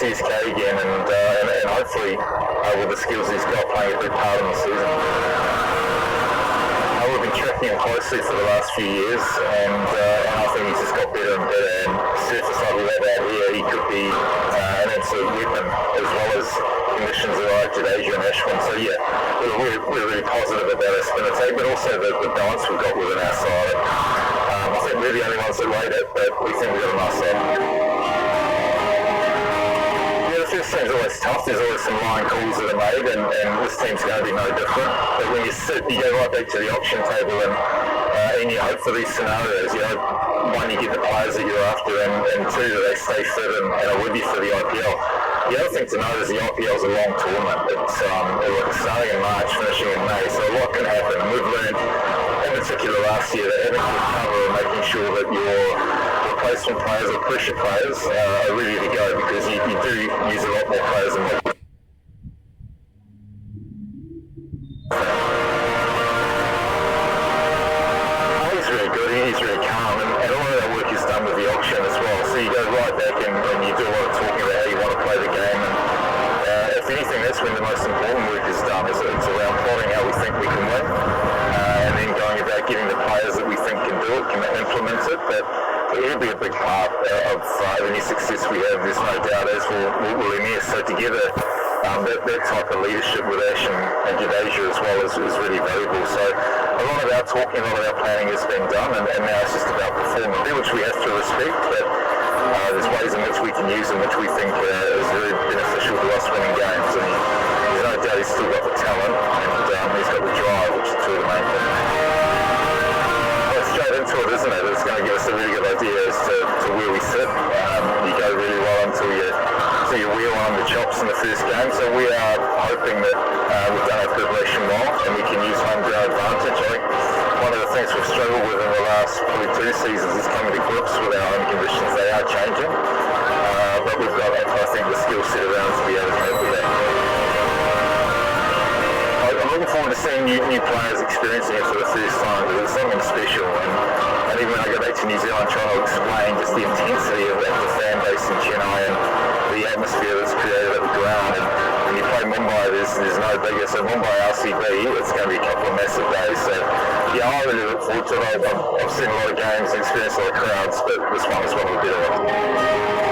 CSK again, and hopefully with the skills he's got, playing a big part in the season. We've been tracking him closely for the last few years, and I think he's just got better and better. And surface like we have out here, he could be an absolute weapon, as well as conditions that are like Asia and Ashwin. So yeah, we're really positive about our spin attack, but also the balance we've got within our side. I think we're the only ones that rate it, but we think we've got a nice side. The first team's always tough. There's always some line calls that are made, and this team's going to be no different. But when you sit, you go right back to the option table, and you hope for these scenarios. You know, one, you get the players that you're after, and two, that they stay fit and are with you for the IPL. The other thing to note is the IPL is a long tournament. It's starting in March, finishing in May, so a lot can happen. And we've learned, in particular last year, that having good cover and making sure that your replacement players or pressure players are ready to go, because you do use a lot more players than what he's really good, he's really calm, and all of that work is done with the auction as well. So you go right back and you do a lot of talking about how you want to play the game, and if anything, that's when the most important work is done. It's around plotting how we think we can win, and then going about getting the players that we think can do it, can implement it. But it'll be a big part of any success we have, there's no doubt, as will Emir. So together, that type of leadership with Ash and Jadeja as well is really valuable. So a lot of our talking, a lot of our planning has been done, and now it's just about performing, which we have to respect, but there's ways in which we can use them which we think is very beneficial to us winning games. And there's no doubt he's still got the talent, and he's got the drive, which is two of the main things. Straight into it, isn't it? It's going to give us a really good idea as to where we sit. You go really well until you wheel on the chops in the first game. So we are hoping that we've done our preparation well and we can use home ground advantage. I think one of the things we've struggled with in the last probably 2 seasons is coming to grips with our home conditions. They are changing, but we've got, I think, the skill set around to be able to cope with that. I'm looking forward to seeing new players experiencing it for the first time, because it's something special. And even when I go back to New Zealand, trying to explain just the intensity of the fan base in Chennai and the atmosphere that's created at the ground. And when you play Mumbai, there's no bigger. So Mumbai RCB, it's going to be a couple of massive days. So yeah, I really look forward to it. I've seen a lot of games and experienced a lot of crowds, but this one is one of the better ones.